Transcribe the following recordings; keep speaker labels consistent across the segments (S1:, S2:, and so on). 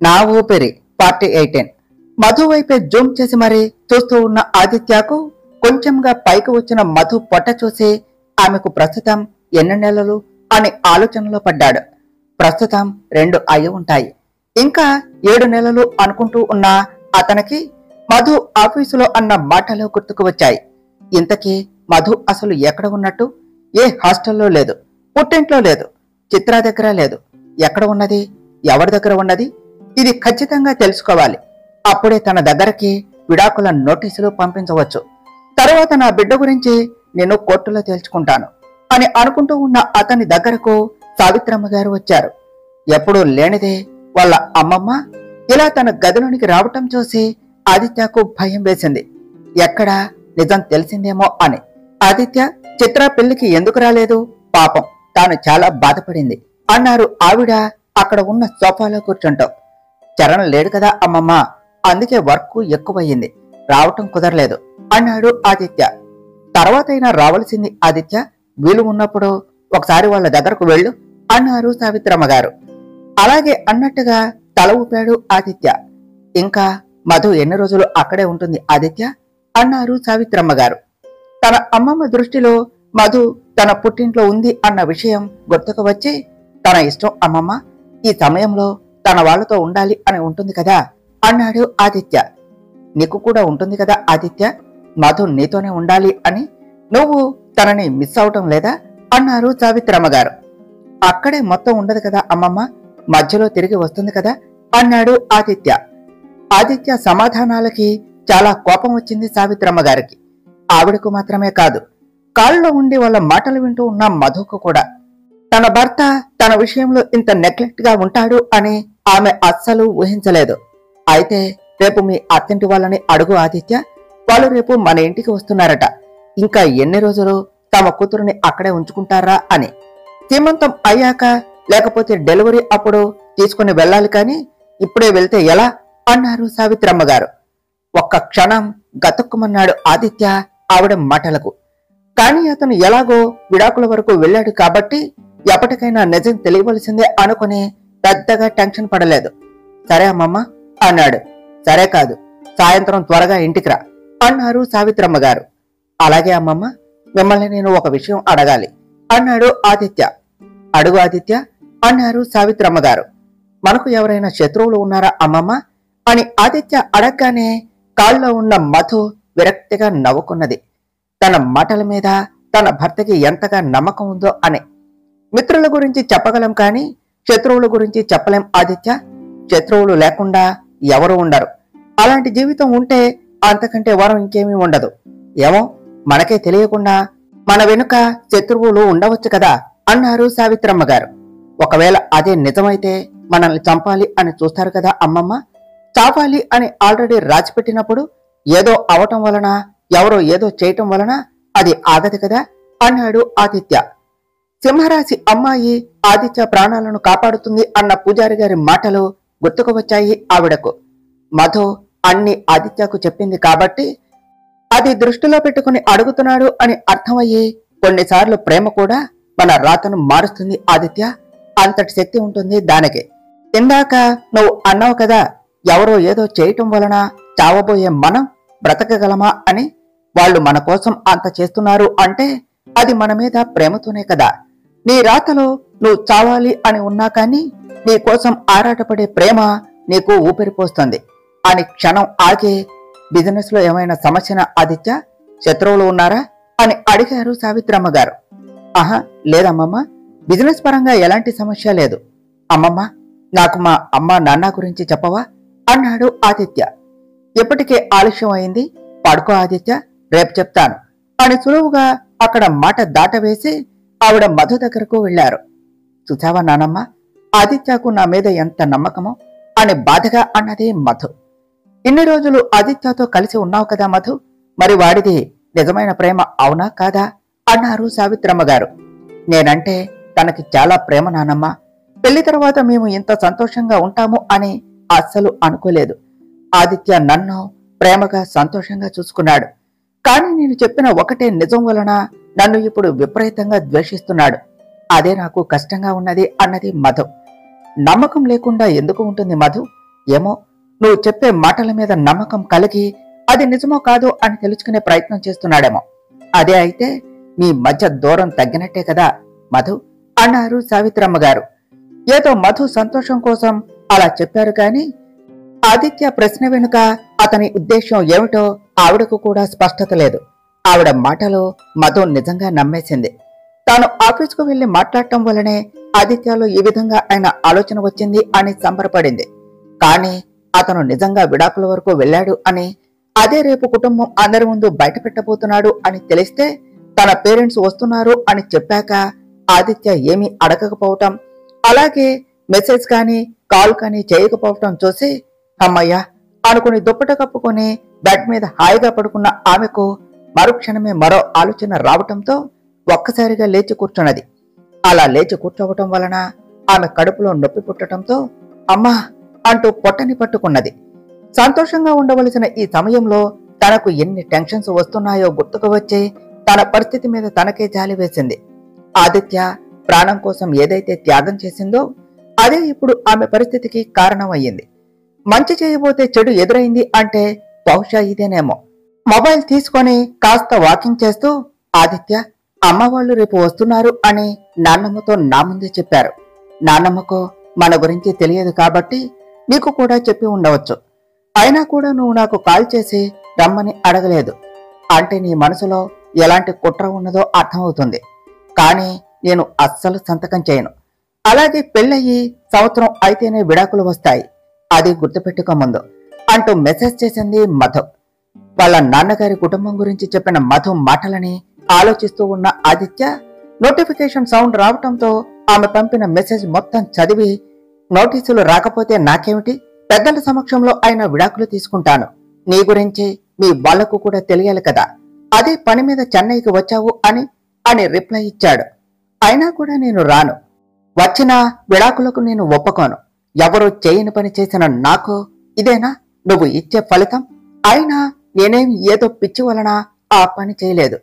S1: నా ఊపిరి పార్ట్ 18. మధు వైపే జూమ్ చేసి మరీ చూస్తూ ఉన్న ఆదిత్యకు కొంచెంగా పైకి వచ్చిన మధు పొట్ట చూసి ఆమెకు ప్రస్తుతం ఎన్ని నెలలు అని ఆలోచనలో పడ్డాడు. ప్రస్తుతం 2 అయి ఉంటాయి. ఇంకా 7 నెలలు అనుకుంటూ ఉన్న అతనికి మధు ఆఫీసులో అన్న మాటలు గుర్తుకు వచ్చాయి. ఇంతకీ మధు అసలు ఎక్కడ ఉన్నట్టు? ఏ హాస్టల్లో లేదు, పుట్టింట్లో లేదు, చిత్ర దగ్గర లేదు. ఎక్కడ ఉన్నది? ఎవరి దగ్గర ఉన్నది? ఇది ఖచ్చితంగా తెలుసుకోవాలి. అప్పుడే తన దగ్గరకి విడాకుల నోటీసులు పంపించవచ్చు. తరువాత నా బిడ్డ గురించి నేను కోర్టులో తేల్చుకుంటాను అని అనుకుంటూ ఉన్న అతని దగ్గరకు సావిత్రమ్మ గారు వచ్చారు. ఎప్పుడూ లేనిదే వాళ్ళ అమ్మమ్మ ఇలా తన గదిలోనికి రావటం చూసి ఆదిత్యకు భయం వేసింది. ఎక్కడా నిజం తెలిసిందేమో అని. ఆదిత్య చిత్ర పెళ్లికి ఎందుకు రాలేదు? పాపం తాను చాలా బాధపడింది అన్నారు ఆవిడ అక్కడ ఉన్న సోఫాలో కూర్చుంటూ. చరణ్ లేడు కదా అమ్మమ్మ, అందుకే వర్క్ ఎక్కువయ్యింది, రావటం కుదరలేదు అన్నాడు ఆదిత్య. తర్వాతైనా రావాల్సింది ఆదిత్య, వీలు ఉన్నప్పుడు ఒకసారి వాళ్ళ దగ్గరకు వెళ్ళు అన్నారు సావిత్రమ్మ గారు. అలాగే అన్నట్టుగా తల ఊపాడు ఆదిత్య. ఇంకా మధు ఎన్ని రోజులు అక్కడే ఉంటుంది ఆదిత్య అన్నారు సావిత్రమ్మ గారు. తన అమ్మమ్మ దృష్టిలో మధు తన పుట్టింట్లో ఉంది అన్న విషయం గుర్తుకు వచ్చి, తన ఇష్టం అమ్మమ్మ, ఈ సమయంలో తన వాళ్ళతో ఉండాలి అని ఉంటుంది కదా అన్నాడు ఆదిత్య. నీకు కూడా ఉంటుంది కదా ఆదిత్య, మధు నీతోనే ఉండాలి అని. నువ్వు తనని మిస్ అవటం లేదా అన్నారు సావిత్రమ్మ గారు. అక్కడే మొత్తం ఉండదు కదా అమ్మమ్మ, మధ్యలో తిరిగి వస్తుంది కదా అన్నాడు ఆదిత్య. ఆదిత్య సమాధానాలకి చాలా కోపం వచ్చింది సావిత్రమ్మ గారికి. ఆవిడకు మాత్రమే కాదు, కాళ్ళలో ఉండి వాళ్ళ మాటలు వింటూ ఉన్న మధుకు కూడా. తన భర్త తన విషయంలో ఇంత నెగ్లెక్ట్ గా ఉంటాడు అని ఆమె అస్సలు ఊహించలేదు. అయితే రేపు మీ అత్తింటి వాళ్ళని అడుగు ఆదిత్య, వాళ్ళు రేపు మన ఇంటికి వస్తున్నారట. ఇంకా ఎన్ని రోజులు తమ కూతురుని అక్కడే ఉంచుకుంటారా అని. సీమంతం అయ్యాక లేకపోతే డెలివరీ అప్పుడు తీసుకుని వెళ్ళాలి, కానీ ఇప్పుడే వెళ్తే ఎలా అన్నారు సావిత్రమ్మ గారు. ఒక్క క్షణం గతుక్కుమన్నాడు ఆదిత్య ఆవిడ మాటలకు. కానీ అతను ఎలాగో విడాకుల వరకు వెళ్ళాడు కాబట్టి ఎప్పటికైనా నిజం తెలియవలసిందే అనుకుని పెద్దగా టెన్షన్ పడలేదు. సరే అమ్మమ్మ అన్నాడు. సరే కాదు, సాయంత్రం త్వరగా ఇంటికి రా అన్నారు సావిత్రమ్మ గారు. అలాగే అమ్మమ్మ, మిమ్మల్ని నేను ఒక విషయం అడగాలి అన్నాడు ఆదిత్య. అడుగు ఆదిత్య అన్నారు సావిత్రమ్మ గారు. మనకు ఎవరైనా శత్రువులు ఉన్నారా అమ్మమ్మ అని ఆదిత్య అడగగానే కాళ్ళలో ఉన్న మధు విరక్తిగా నవ్వుకున్నది. తన మాటల మీద తన భర్తకి ఎంతగా నమ్మకం ఉందో అని. మిత్రుల గురించి చెప్పగలం, కానీ శత్రువుల గురించి చెప్పలేం ఆదిత్య. శత్రువులు లేకుండా ఎవరు ఉండరు. అలాంటి జీవితం ఉంటే అంతకంటే వరం ఇంకేమీ ఉండదు. ఏమో, మనకే తెలియకుండా మన వెనుక శత్రువులు ఉండవచ్చు కదా అన్నారు సావిత్రమ్మ గారు. ఒకవేళ అదే నిజమైతే మనల్ని చంపాలి అని చూస్తారు కదా అమ్మమ్మ. చావాలి అని ఆల్రెడీ రాసిపెట్టినప్పుడు ఏదో అవటం వలన, ఎవరో ఏదో చేయటం వలన అది ఆగదు కదా అన్నాడు ఆదిత్య. సింహరాశి అమ్మాయి ఆదిత్య ప్రాణాలను కాపాడుతుంది అన్న పూజారి గారి మాటలు గుర్తుకు వచ్చాయి ఆవిడకు. మధు అన్ని ఆదిత్యకు చెప్పింది కాబట్టి అది దృష్టిలో పెట్టుకుని అడుగుతున్నాడు అని అర్థమయ్యి, కొన్నిసార్లు ప్రేమ కూడా మన రాతను మారుస్తుంది ఆదిత్య. అంతటి శక్తి ఉంటుంది దానికి. ఇందాక నువ్వు అన్నావు కదా, ఎవరో ఏదో చేయటం వలన చావబోయే మనం బ్రతకగలమా అని. వాళ్ళు మన కోసం అంత చేస్తున్నారు అంటే అది మన మీద ప్రేమతోనే కదా. నీ రాతలో నువ్వు చావాలి అని ఉన్నా కానీ నీ కోసం ఆరాటపడే ప్రేమ నీకు ఊపిరిపోస్తుంది అని క్షణం ఆగి, బిజినెస్ లో ఏమైనా సమస్యనా ఆదిత్య? శత్రువులు ఉన్నారా అని అడిగారు సావిత్రమ్మ గారు. ఆహా లేదమ్మమ్మ, బిజినెస్ పరంగా ఎలాంటి సమస్య లేదు. అమ్మమ్మ, నాకు మా అమ్మ నాన్న గురించి చెప్పవా అన్నాడు ఆదిత్య. ఇప్పటికే ఆలస్యం అయింది, పడుకో ఆదిత్య, రేపు చెప్తాను అని సులువుగా అక్కడ మాట దాటవేసి ఆవిడ మధు దగ్గరకు వెళ్లారు. చూసావా నానమ్మ, ఆదిత్యకు నా మీద ఎంత నమ్మకమో అని బాధగా అన్నది మధు. ఇన్ని రోజులు ఆదిత్యతో కలిసి ఉన్నావు కదా మధు, మరి వాడిది నిజమైన ప్రేమ అవునా కాదా అన్నారు సావిత్రమ్మ గారు. నేనంటే తనకి చాలా ప్రేమ నానమ్మ. పెళ్లి తర్వాత మేము ఇంత సంతోషంగా ఉంటాము అని అస్సలు అనుకోలేదు. ఆదిత్య నన్ను ప్రేమగా సంతోషంగా చూసుకున్నాడు. కానీ నేను చెప్పిన ఒకటే నిజం వలన నన్ను ఇప్పుడు విపరీతంగా ద్వేషిస్తున్నాడు. అదే నాకు కష్టంగా ఉన్నది అన్నది మధు. నమ్మకం లేకుండా ఎందుకు ఉంటుంది మధు? ఏమో, నువ్వు చెప్పే మాటల మీద నమ్మకం కలిగి అది నిజమో కాదో అని తెలుసుకునే ప్రయత్నం చేస్తున్నాడేమో. అదే అయితే మీ మధ్య దూరం తగ్గినట్టే కదా మధు అన్నారు సావిత్రమ్మ గారు. ఏదో మధు సంతోషం కోసం అలా చెప్పారు కానీ ఆదిత్య ప్రశ్న వెనుక అతని ఉద్దేశం ఏమిటో ఆవిడకు కూడా స్పష్టత లేదు. ఆవిడ మాటలో మధు నిజంగా నమ్మేసింది. తాను ఆఫీసుకు వెళ్లి మాట్లాడటం వల్లనే ఆదిత్యలో ఈ విధంగా ఆయన ఆలోచన వచ్చింది అని సంబరపడింది. కానీ అతను నిజంగా విడాకుల వరకు వెళ్ళాడు అని, అదే రేపు కుటుంబం అందరి ముందు బయట పెట్టబోతున్నాడు అని తెలిస్తే, తన పేరెంట్స్ వస్తున్నారు అని చెప్పాక ఆదిత్య ఏమీ అడగకపోవటం, అలాగే మెసేజ్ కానీ కాల్ కానీ చేయకపోవటం చూసి అమ్మయ్య అనుకుని దుప్పట కప్పుకొని బెడ్ మీద హాయిగా పడుకున్న ఆమెకు మరుక్షణమే మరో ఆలోచన రావటంతో ఒక్కసారిగా లేచి కూర్చున్నది. అలా లేచి కూర్చోవటం వలన ఆమె కడుపులో నొప్పి పుట్టడంతో అమ్మా అంటూ పొట్టని పట్టుకున్నది. సంతోషంగా ఉండవలసిన ఈ సమయంలో తనకు ఎన్ని టెన్షన్స్ వస్తున్నాయో గుర్తుకు వచ్చి తన పరిస్థితి మీద తనకే జాలి వేసింది. ఆదిత్య ప్రాణం కోసం ఏదైతే త్యాగం చేసిందో అదే ఇప్పుడు ఆమె పరిస్థితికి కారణమయ్యింది. మంచి చేయబోతే చెడు ఎదురైంది అంటే బహుశా ఇదేనేమో. మొబైల్ తీసుకొని కాస్త వాకింగ్ చేస్తూ, ఆదిత్య, అమ్మ వాళ్ళు రేపు వస్తున్నారు అని నాన్నమ్మతో నా ముందే చెప్పారు. నాన్నమ్మకు మన గురించి తెలియదు కాబట్టి నీకు కూడా చెప్పి ఉండవచ్చు. అయినా కూడా నువ్వు నాకు కాల్ చేసి రమ్మని అడగలేదు అంటే నీ మనసులో ఎలాంటి కుట్ర ఉన్నదో అర్థమవుతుంది. కానీ నేను అస్సలు సంతకం చేయను. అలాగే పెళ్ళయి సంవత్సరం అయితేనే విడాకులు వస్తాయి, అది గుర్తుపెట్టుకో ముందు అంటూ మెసేజ్ చేసింది మధు. వాళ్ళ నాన్నగారి కుటుంబం గురించి చెప్పిన మధు మాటలని ఆలోచిస్తూ ఉన్న ఆదిత్య నోటిఫికేషన్ సౌండ్ రావటంతో ఆమె పంపిన మెసేజ్ మొత్తం చదివి, నోటీసులు రాకపోతే నాకేమిటి, పెద్దల సమక్షంలో అయినా విడాకులు తీసుకుంటాను. నీ గురించి మీ వాళ్లకు కూడా తెలియాలి కదా, అదే పని మీద చెన్నైకి వచ్చావు అని రిప్లై ఇచ్చాడు. అయినా కూడా నేను రాను, వచ్చిన విడాకులకు నేను ఒప్పుకోను. ఎవరూ చేయని పని చేసిన నాకు ఇదేనా నువ్వు ఇచ్చే ఫలితం? అయినా నేనేమి ఏదో పిచ్చి వలన ఆ పని చేయలేదు.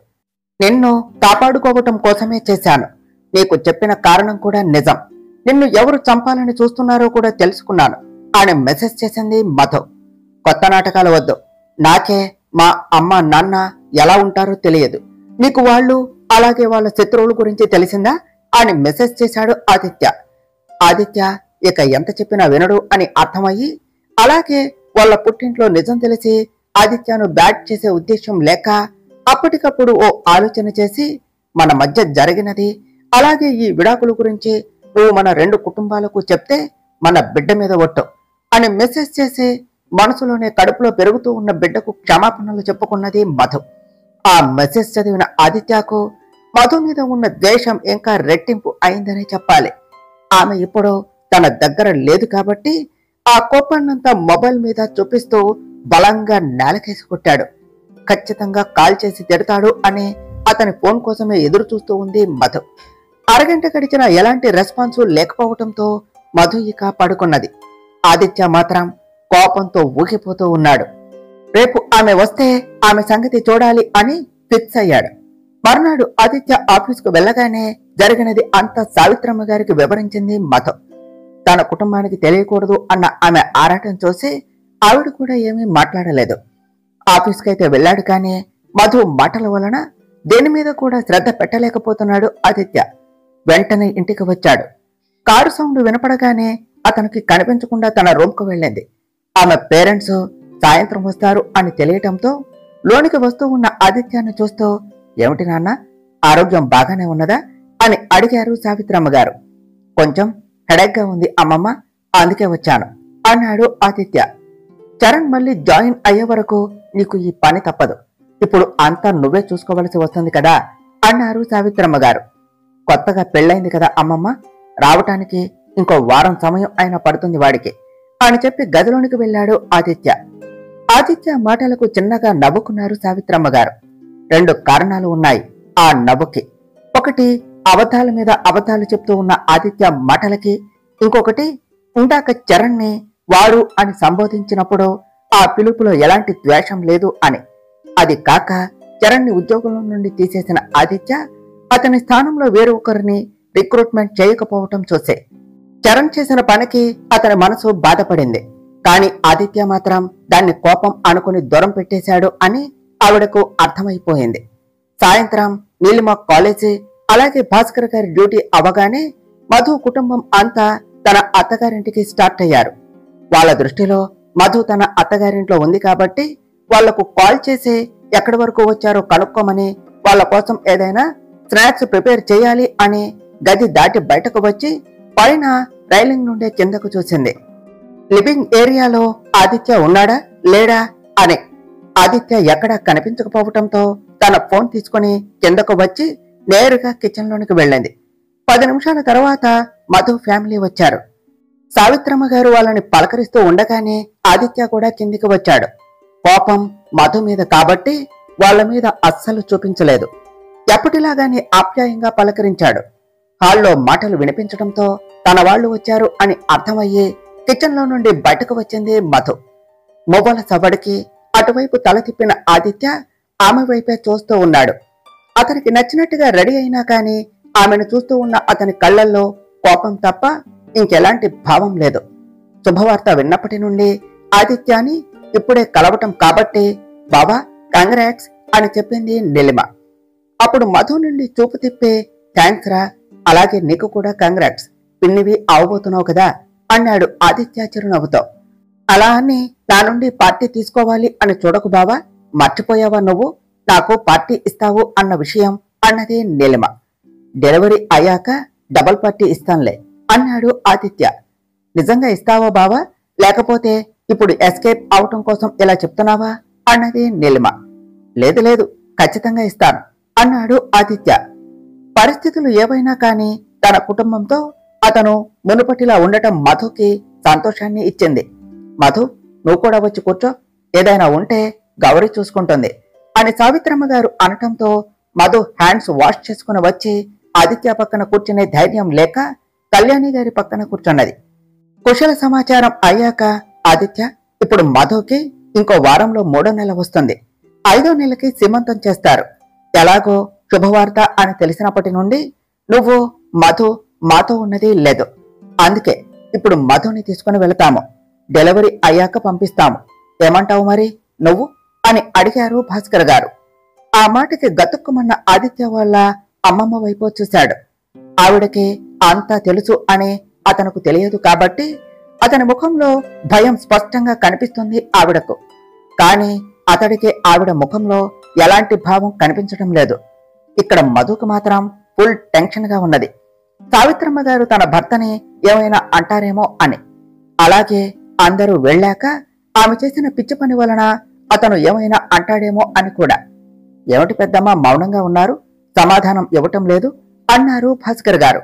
S1: నిన్ను కాపాడుకోవటం కోసమే చేశాను. నీకు చెప్పిన కారణం కూడా నిజం. నిన్ను ఎవరు చంపాలని చూస్తున్నారో కూడా తెలుసుకున్నాను అని మెసేజ్ చేసింది మధు. కొత్త నాటకాలు వద్దు. నాకే మా అమ్మ నాన్న ఎలా ఉంటారో తెలియదు. నీకు వాళ్ళు అలాగే వాళ్ళ శత్రువుల గురించి తెలిసిందా అని మెసేజ్ చేశాడు ఆదిత్య. ఆదిత్య ఇక ఎంత చెప్పినా వినడు అని అర్థమయ్యి, అలాగే వాళ్ళ పుట్టింట్లో నిజం తెలిసి ఆదిత్యను బ్యాట్ చేసే ఉద్దేశం లేక అప్పటికప్పుడు ఓ ఆలోచన చేసి, మన మధ్య జరిగినది అలాగే ఈ విడాకుల గురించి నువ్వు మన 2 కుటుంబాలకు చెప్తే మన బిడ్డ మీద ఒట్టు అని మెసేజ్ చేసి మనసులోనే కడుపులో పెరుగుతూ ఉన్న బిడ్డకు క్షమాపణలు చెప్పుకున్నది మధు. ఆ మెసేజ్ చదివిన ఆదిత్యకు మధు మీద ఉన్న ద్వేషం ఇంకా రెట్టింపు అయిందనే చెప్పాలి. ఆమె ఇప్పుడు తన దగ్గర లేదు కాబట్టి ఆ కోపాన్నంతా మొబైల్ మీద చూపిస్తూ బలంగా నేలకేసి కొట్టాడు. ఖచ్చితంగా కాల్ చేసి తిడతాడు అని అతని ఫోన్ కోసమే ఎదురు చూస్తూ ఉంది మధు. అరగంట గడిచిన ఎలాంటి రెస్పాన్సు లేకపోవటంతో మధు ఇక పడుకున్నది. ఆదిత్య మాత్రం కోపంతో ఊగిపోతూ ఉన్నాడు. రేపు ఆమె వస్తే ఆమె సంగతి చూడాలి అని ఫిక్స్ అయ్యాడు. మర్నాడు ఆదిత్య ఆఫీసుకు వెళ్ళగానే జరిగినది అంతా సావిత్రమ్మ గారికి వివరించింది మధు. తన కుటుంబానికి తెలియకూడదు అన్న ఆమె ఆరాటం చూసి ఆవిడ కూడా ఏమీ మాట్లాడలేదు. ఆఫీస్కైతే వెళ్ళాడు కానీ మధు మాటల వలన దేని మీద కూడా శ్రద్ధ పెట్టలేకపోతున్నాడు ఆదిత్య. వెంటనే ఇంటికి వచ్చాడు. కారు సౌండ్ వినపడగానే అతనికి కనిపించకుండా తన రూమ్కు వెళ్ళింది. ఆమె పేరెంట్స్ సాయంత్రం వస్తారు అని తెలియటంతో లోనికి వస్తూ ఉన్న ఆదిత్యాన్ని చూస్తూ, ఏమిటి నాన్న, ఆరోగ్యం బాగానే ఉన్నదా అని అడిగారు సావిత్రమ్మ గారు. కొంచెం హెడేక్గా ఉంది అమ్మమ్మ, అందుకే వచ్చాను అన్నాడు ఆదిత్య. చరణ్ మళ్ళీ జాయిన్ అయ్యే వరకు నీకు ఈ పని తప్పదు. ఇప్పుడు అంతా నువ్వే చూసుకోవలసి వస్తుంది కదా అన్నారు సావిత్రమ్మ గారు. కొత్తగా పెళ్ళైంది కదా అమ్మమ్మ, రావటానికి ఇంకో వారం సమయం అయినా పడుతుంది వాడికి అని చెప్పి గదిలోనికి వెళ్ళాడు ఆదిత్య. ఆదిత్య మాటలకు చిన్నగా నవ్వుకున్నారు సావిత్రమ్మ గారు. 2 కారణాలు ఉన్నాయి ఆ నవ్వుకి. ఒకటి అబద్ధాల మీద అబద్ధాలు చెప్తూ ఉన్న ఆదిత్య మాటలకి, ఇంకొకటి ఇందాక చరణ్ ని వాడు అని సంబోధించినప్పుడు ఆ పిలుపులో ఎలాంటి ద్వేషం లేదు అని. అది కాక చరణ్ ని ఉద్యోగంలో నుండి తీసేసిన ఆదిత్య అతని స్థానంలో వేరే ఒకరిని రిక్రూట్మెంట్ చేయకపోవటం చూసే చరణ్ చేసిన పనికి అతని మనసు బాధపడింది. కాని ఆదిత్య మాత్రం దాన్ని కోపం అనుకుని దూరం పెట్టేశాడు అని ఆవిడకు అర్థమైపోయింది. సాయంత్రం నీలిమ కాలేజీ అలాగే భాస్కర్ గారి డ్యూటీ అవగానే మధు కుటుంబం అంతా తన అత్తగారింటికి స్టార్ట్ అయ్యారు. వాళ్ళ దృష్టిలో మధు తన అత్తగారింట్లో ఉంది కాబట్టి వాళ్లకు కాల్ చేసి ఎక్కడి వరకు వచ్చారో కనుక్కోమని, వాళ్ళ కోసం ఏదైనా స్నాక్స్ ప్రిపేర్ చేయాలి అని గది దాటి బయటకు వచ్చి పైన రైలింగ్ నుండే కిందకు చూసింది. లివింగ్ ఏరియాలో ఆదిత్య ఉన్నాడా లేడా అని. ఆదిత్య ఎక్కడా కనిపించకపోవటంతో తన ఫోన్ తీసుకుని కిందకు వచ్చి నేరుగా కిచెన్ లోనికి వెళ్ళింది. 10 నిమిషాల తర్వాత మధు ఫ్యామిలీ వచ్చారు. సావిత్రమ్మ గారు వాళ్ళని పలకరిస్తూ ఉండగానే ఆదిత్య కూడా కిందికి వచ్చాడు. కోపం మధు మీద కాబట్టి వాళ్ల మీద అస్సలు చూపించలేదు. ఎప్పటిలాగానే ఆప్యాయంగా పలకరించాడు. హాల్లో మాటలు వినిపించడంతో తన వాళ్ళు వచ్చారు అని అర్థమయ్యి కిచెన్ లో నుండి బయటకు వచ్చింది మధు. మొబల సవ్వడికి అటువైపు తల తిప్పిన ఆదిత్య ఆమె వైపే చూస్తూ ఉన్నాడు. అతనికి నచ్చినట్టుగా రెడీ అయినా కాని ఆమెను చూస్తూ ఉన్న అతని కళ్లల్లో కోపం తప్ప ఇంకెలాంటి భావం లేదు. శుభవార్త విన్నప్పటి నుండి ఆదిత్యాని ఇప్పుడే కలవటం కాబట్టి బాబా కంగ్రాట్స్ అని చెప్పింది నీలిమ. అప్పుడు మధు నుండి చూపు తిప్పి థ్యాంక్స్ రా, అలాగే నీకు కూడా కంగ్రాట్స్, పిన్నివి అవబోతున్నావు కదా అన్నాడు ఆదిత్య చిరునవ్వుతో. అలా అని నా నుండి పార్టీ తీసుకోవాలి అని చూడకు బావా, మర్చిపోయావా నువ్వు నాకు పార్టీ ఇస్తావు అన్న విషయం అన్నది నీలిమ. డెలివరీ అయ్యాక డబల్ పార్టీ ఇస్తానులే అన్నాడు ఆదిత్య. నిజంగా ఇస్తావా బావా, లేకపోతే ఇప్పుడు ఎస్కేప్ అవటం కోసం ఇలా చెప్తున్నావా అన్నది నీలిమ. లేదు లేదు, ఖచ్చితంగా ఇస్తాను అన్నాడు ఆదిత్య. పరిస్థితులు ఏవైనా కాని తన కుటుంబంతో అతను మునుపటిలా ఉండటం మధుకి సంతోషాన్ని ఇచ్చింది. మధు, నువ్వు కూడా వచ్చి కూర్చో, ఏదైనా ఉంటే గౌరీ చూసుకుంటుంది అని సావిత్రమ్మ గారు అనటంతో మధు హ్యాండ్స్ వాష్ చేసుకుని వచ్చి ఆదిత్య పక్కన కూర్చునే ధైర్యం లేక కళ్యాణి గారి పక్కన కూర్చున్నది. కుశల సమాచారం అయ్యాక ఆదిత్య, ఇప్పుడు మధుకి ఇంకో వారంలో 3వ నెల వస్తుంది, 5వ నెలకి సీమంతం చేస్తారు. ఎలాగో శుభవార్త అని తెలిసినప్పటి నుండి నువ్వు మధు మాతో ఉన్నది లేదు. అందుకే ఇప్పుడు మధుని తీసుకుని వెళతాము, డెలివరీ అయ్యాక పంపిస్తాము. ఏమంటావు మరి నువ్వు అని అడిగారు భాస్కర్ గారు. ఆ మాటకి గతుక్కుమన్న ఆదిత్య వాళ్ళ అమ్మమ్మ వైపు చూశాడు. ఆవిడకి అంతా తెలుసు అని అతనుకు తెలియదు కాబట్టి అతని ముఖంలో భయం స్పష్టంగా కనిపిస్తుంది ఆవిడకు. కాని అతడికి ఆవిడ ముఖంలో ఎలాంటి భావం కనిపించడం లేదు. ఇక్కడ మధుకు మాత్రం ఫుల్ టెన్షన్ గా ఉన్నది. సావిత్రమ్మ గారు తన భర్తని ఏమైనా అంటారేమో అని, అలాగే అందరూ వెళ్ళాక ఆమె చేసిన పిచ్చి పని వలన అతను ఏమైనా అంటాడేమో అని కూడా. ఏమిటి పెద్దమ్మ మౌనంగా ఉన్నారు, సమాధానం ఇవ్వటం లేదు అన్నారు భాస్కర్ గారు.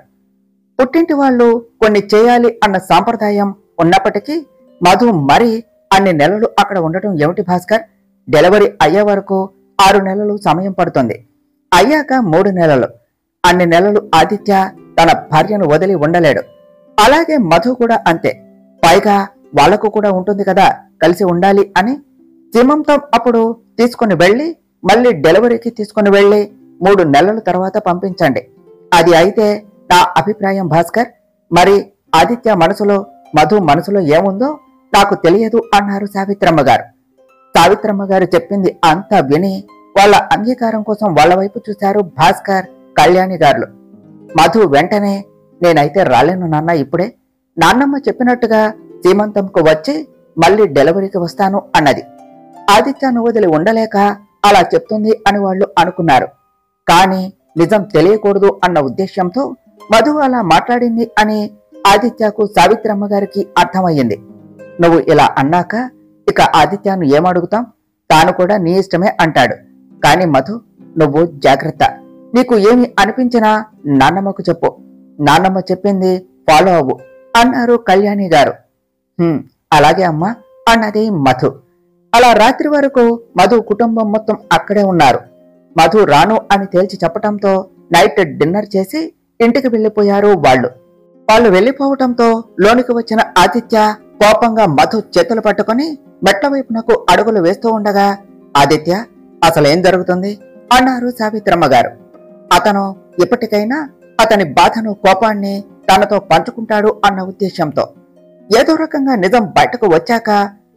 S1: పుట్టింటి వాళ్ళు కొన్ని చేయాలి అన్న సాంప్రదాయం ఉన్నప్పటికీ మధు మరి అన్ని నెలలు అక్కడ ఉండటం ఏమిటి భాస్కర్? డెలివరీ అయ్యే వరకు 6 నెలలు సమయం పడుతుంది, అయ్యాక 3 నెలలు. అన్ని నెలలు ఆదిత్య తన భార్యను వదిలి ఉండలేడు. అలాగే మధు కూడా అంతే. పైగా వాళ్లకు కూడా ఉంటుంది కదా కలిసి ఉండాలి అని. సీమంతం అప్పుడు తీసుకుని వెళ్లి మళ్ళీ డెలివరీకి తీసుకుని వెళ్లి 3 నెలల తర్వాత పంపించండి. అది అయితే నా అభిప్రాయం భాస్కర్. మరి ఆదిత్య మనసులో మధు మనసులో ఏముందో నాకు తెలియదు అన్నారు సావిత్రమ్మ గారు. సావిత్రమ్మ గారు చెప్పింది అంతా విని వాళ్ళ అంగీకారం కోసం వాళ్ళ వైపు చూశారు భాస్కర్, కళ్యాణి గారులు. మధు వెంటనే నేనైతే రాలేను నాన్న, ఇప్పుడే నాన్నమ్మ చెప్పినట్టుగా సీమంతంకు వచ్చి మళ్ళీ డెలివరీకి వస్తాను అన్నది. ఆదిత్యను వదిలి ఉండలేక అలా చెప్తుంది అని వాళ్ళు అనుకున్నారు. కాని నిజం తెలియకూడదు అన్న ఉద్దేశ్యంతో మధు అలా మాట్లాడింది అని ఆదిత్యకు సావిత్రమ్మ గారికి అర్థమయ్యింది. నువ్వు ఇలా అన్నాక ఇక ఆదిత్యను ఏమడుగుతాం, తాను కూడా నీ ఇష్టమే అంటాడు. కాని మధు, నువ్వు జాగ్రత్త, నీకు ఏమి అనిపించినా నాన్నమ్మకు చెప్పు, నాన్నమ్మ చెప్పింది ఫాలో అవ్వు అన్నారు కళ్యాణి గారు. అలాగే అమ్మా అన్నది మధు. అలా రాత్రి వరకు మధు కుటుంబం మొత్తం అక్కడే ఉన్నారు. మధు రాను అని తేల్చి చెప్పటంతో నైట్ డిన్నర్ చేసి ఇంటికి వెళ్లిపోయారు వాళ్ళు. వాళ్ళు వెళ్లిపోవటంతో లోనికి వచ్చిన ఆదిత్య కోపంగా మధు చేతులు పట్టుకుని మెట్ల వైపునకు అడుగులు వేస్తూ ఉండగా, ఆదిత్య అసలేం జరుగుతుంది అన్నారు సావిత్రమ్మ గారు. అతను ఇప్పటికైనా అతని బాధను కోపాన్ని తనతో పంచుకుంటాడు అన్న ఉద్దేశంతో. ఏదో రకంగా నిజం బయటకు వచ్చాక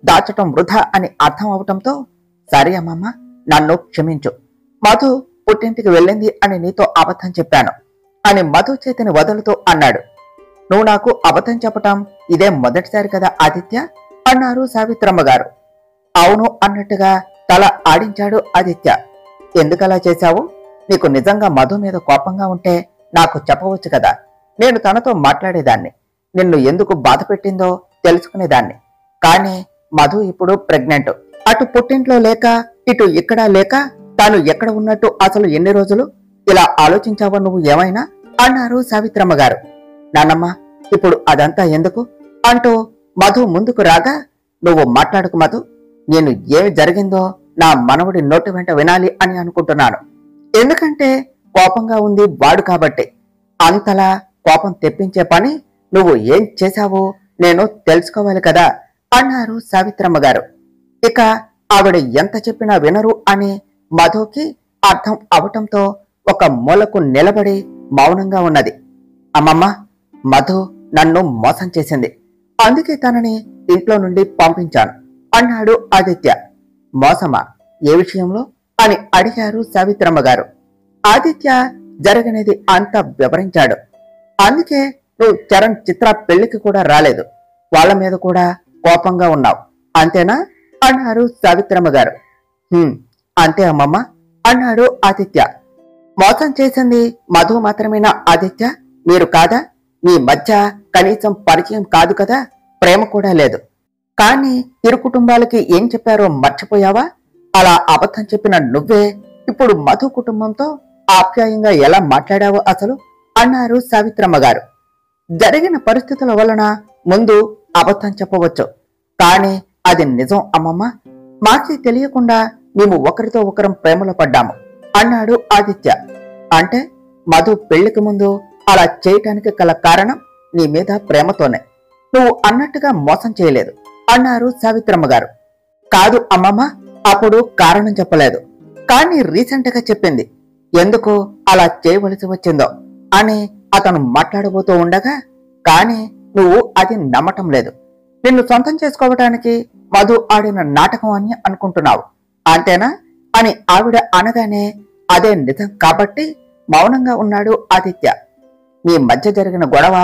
S1: దాచటం వృధా అని అర్థం అవటంతో, సరే అమ్మమ్మ, నన్ను క్షమించు. మధు పుట్టింటికి వెళ్ళింది అని నీతో అబద్ధం చెప్పాను అని మధు చేతిని వదులుతూ అన్నాడు. నువ్వు నాకు అబద్ధం చెప్పటం ఇదే మొదటిసారి కదా ఆదిత్య అన్నారు సావిత్రమ్మ గారు. అవును అన్నట్టుగా తల ఆడించాడు ఆదిత్య. ఎందుకలా చేశావు? నీకు నిజంగా మధు మీద కోపంగా ఉంటే నాకు చెప్పవచ్చు కదా. నేను తనతో మాట్లాడేదాన్ని. నిన్ను ఎందుకు బాధ పెట్టిందో తెలుసుకునేదాన్ని. కానీ మధు ఇప్పుడు ప్రెగ్నెంట్. అటు పుట్టింట్లో లేక ఇటు ఇక్కడ లేక తాను ఎక్కడ ఉన్నట్టు అసలు ఎన్ని రోజులు ఇలా ఆలోచించావో నువ్వు ఏమైనా అన్నారు సావిత్రమ్మ గారు. నాన్నమ్మ, ఇప్పుడు అదంతా ఎందుకు అంటూ మధు ముందుకు రాగా, నువ్వు మాట్లాడుకు మధు. నేను ఏమి జరిగిందో నా మనవడి నోటి వెంట వినాలి అని అనుకుంటున్నాను. ఎందుకంటే కోపంగా ఉంది వాడు కాబట్టి. అంతలా కోపం తెప్పించే పని నువ్వు ఏం చేశావో నేను తెలుసుకోవాలి కదా అన్నారు సావిత్రమ్మ గారు. ఇక ఆవిడ ఎంత చెప్పినా వినరు అని మధుకి అర్థం అవటంతో ఒక మూలకు నిలబడి మౌనంగా ఉన్నది. అమ్మమ్మ, మధు నన్ను మోసం చేసింది. అందుకే తనని ఇంట్లో నుండి పంపించాను అన్నాడు ఆదిత్య. మోసమా? ఏ విషయంలో అని అడిగారు సావిత్రమ్మ గారు. ఆదిత్య జరిగినది అంతా వివరించాడు. అందుకే నువ్వు చరణ్ చిత్ర పెళ్లికి కూడా రాలేదు. వాళ్ళ మీద కూడా కోపంగా ఉన్నావు, అంతేనా అన్నారు సావిత్రమ్మ గారు. అంతే అమ్మమ్మ అన్నాడు ఆదిత్య. మోసం చేసింది మధు మాత్రమేనా ఆదిత్య? మీరు కాదా? మీ మధ్య కనీసం పరిచయం కాదు కదా, ప్రేమ కూడా లేదు. కానీ ఇరు కుటుంబాలకి ఏం చెప్పారో మర్చిపోయావా? అలా అబద్ధం చెప్పిన నువ్వే ఇప్పుడు మధు కుటుంబంతో ఆప్యాయంగా ఎలా మాట్లాడావో అసలు అన్నారు సావిత్రమ్మ గారు. జరిగిన పరిస్థితుల వలన ముందు అబద్ధం చెప్పవచ్చు, కానీ అది నిజం అమ్మమ్మ. మాకే తెలియకుండా మేము ఒకరితో ఒకరం ప్రేమలో పడ్డాము అన్నాడు ఆదిత్య. అంటే మధు పెళ్లికి ముందు అలా చేయటానికి గల కారణం నీ మీద ప్రేమతోనే, నువ్వు అన్నట్టుగా మోసం చేయలేదు అన్నారు సావిత్రమ్మ గారు. కాదు అమ్మమ్మ, అప్పుడు కారణం చెప్పలేదు, కానీ రీసెంట్ గా చెప్పింది. ఎందుకు అలా చేయవలసి వచ్చిందో అని అతను మాట్లాడబోతూ ఉండగా, కానీ నువ్వు అది నమ్మటం లేదు. నిన్ను సొంతం చేసుకోవటానికి మధు ఆడిన నాటకం అని అనుకుంటున్నావు, అంతేనా అని ఆవిడ అనగానే, అదే నిజం కాబట్టి మౌనంగా ఉన్నాడు ఆదిత్య. మీ మధ్య జరిగిన గొడవ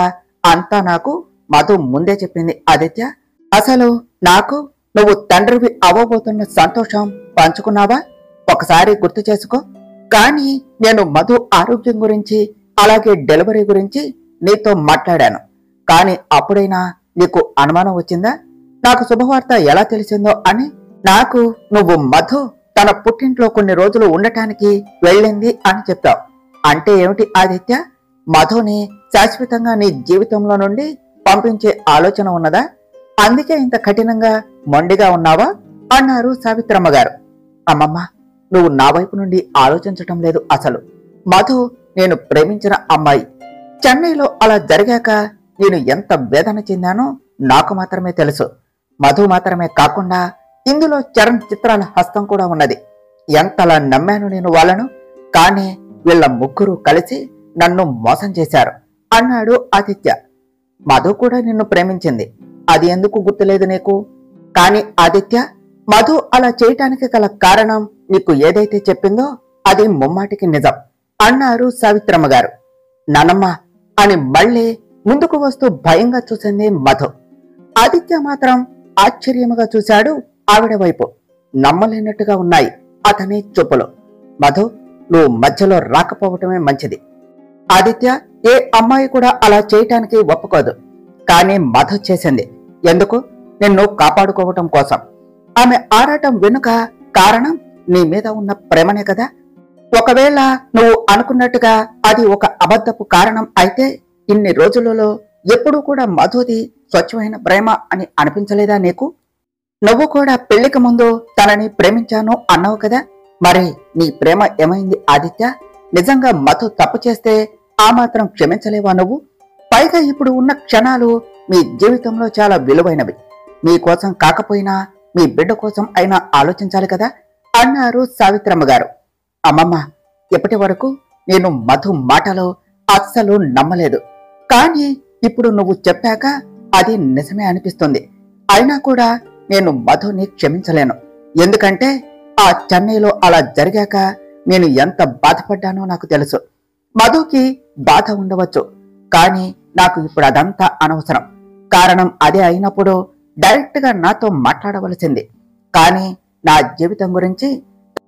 S1: అంతా నాకు మధు ముందే చెప్పింది ఆదిత్య. అసలు నాకు నువ్వు తండ్రివి అవ్వబోతున్న సంతోషం పంచుకున్నావా? ఒకసారి గుర్తు చేసుకో. కానీ నేను మధు ఆరోగ్యం గురించి అలాగే డెలివరీ గురించి నీతో మాట్లాడాను. కానీ అప్పుడైనా నీకు అనుమానం వచ్చిందా? నాకు శుభవార్త ఎలా తెలిసిందో అని. నాకు నువ్వు మధు తన పుట్టింట్లో కొన్ని రోజులు ఉండటానికి వెళ్ళింది అని చెప్పావు. అంటే ఏమిటి ఆదిత్య? మధుని శాశ్వతంగా నీ జీవితంలో నుండి పంపించే ఆలోచన ఉన్నదా? అందుకే ఇంత కఠినంగా మొండిగా ఉన్నావా అన్నారు సావిత్రమ్మ గారు. అమ్మమ్మ, నువ్వు నా వైపు నుండి ఆలోచించటం లేదు అసలు. మధు నేను ప్రేమించిన అమ్మాయి. చెన్నైలో అలా జరిగాక నేను ఎంత వేదన చెందానో నాకు మాత్రమే తెలుసు. మధు మాత్రమే కాకుండా ఇందులో చరణ్ చిత్రాల హస్తం కూడా ఉన్నది. ఎంతలా నమ్మాను నేను వాళ్ళను. కానీ వీళ్ళ ముగ్గురు కలిసి నన్ను మోసం చేశారు అన్నాడు ఆదిత్య. మధు కూడా నిన్ను ప్రేమించింది, అది ఎందుకు గుర్తులేదు నీకు? కానీ ఆదిత్య, మధు అలా చేయటానికి గల కారణం నీకు ఏదైతే చెప్పిందో అది ముమ్మాటికి నిజం అన్నారు సావిత్రమ్మ గారు. నానమ్మ అని మళ్ళీ ముందుకు వస్తూ భయంగా చూసింది మధు. ఆదిత్య మాత్రం ఆశ్చర్యముగా చూశాడు ఆవిడ వైపు. నమ్మలేనట్టుగా ఉన్నాయి అతని చూపులు. మధు, నువ్వు మధ్యలో రాకపోవటమే మంచిది. ఆదిత్య, ఏ అమ్మాయి కూడా అలా చేయటానికి ఒప్పుకోదు. కానీ మధు చేసింది ఎందుకు? నిన్ను కాపాడుకోవటం కోసం. ఆమె ఆరాటం వెనుక కారణం నీ మీద ఉన్న ప్రేమనే కదా. ఒకవేళ నువ్వు అనుకున్నట్టుగా అది ఒక అబద్ధపు కారణం అయితే ఇన్ని రోజులలో ఎప్పుడూ కూడా మధుది స్వచ్ఛమైన ప్రేమ అని అనిపించలేదా నీకు? నువ్వు కూడా పెళ్లికి ముందు తనని ప్రేమించాను అన్నావు కదా. మరి నీ ప్రేమ ఏమైంది ఆదిత్య? నిజంగా మధు తప్పు చేస్తే ఆ మాత్రం క్షమించలేవా నువ్వు? పైగా ఇప్పుడు ఉన్న క్షణాలు మీ జీవితంలో చాలా విలువైనవి. మీకోసం కాకపోయినా మీ బిడ్డ కోసం అయినా ఆలోచించాలి కదా అన్నారు సావిత్రమ్మ గారు. అమ్మమ్మ, ఇప్పటి వరకు నేను మధు మాటలో అస్సలు నమ్మలేదు. కానీ ఇప్పుడు నువ్వు చెప్పాక అది నిజమే అనిపిస్తుంది. అయినా కూడా నేను మధుని క్షమించలేను. ఎందుకంటే ఆ చెన్నైలో అలా జరిగాక నేను ఎంత బాధపడ్డానో నాకు తెలుసు. మధుకి బాధ ఉండవచ్చు, కానీ నాకు ఇప్పుడు అదంతా అనవసరం. కారణం అదే అయినప్పుడు డైరెక్ట్ గా నాతో మాట్లాడవలసింది. కానీ నా జీవితం గురించి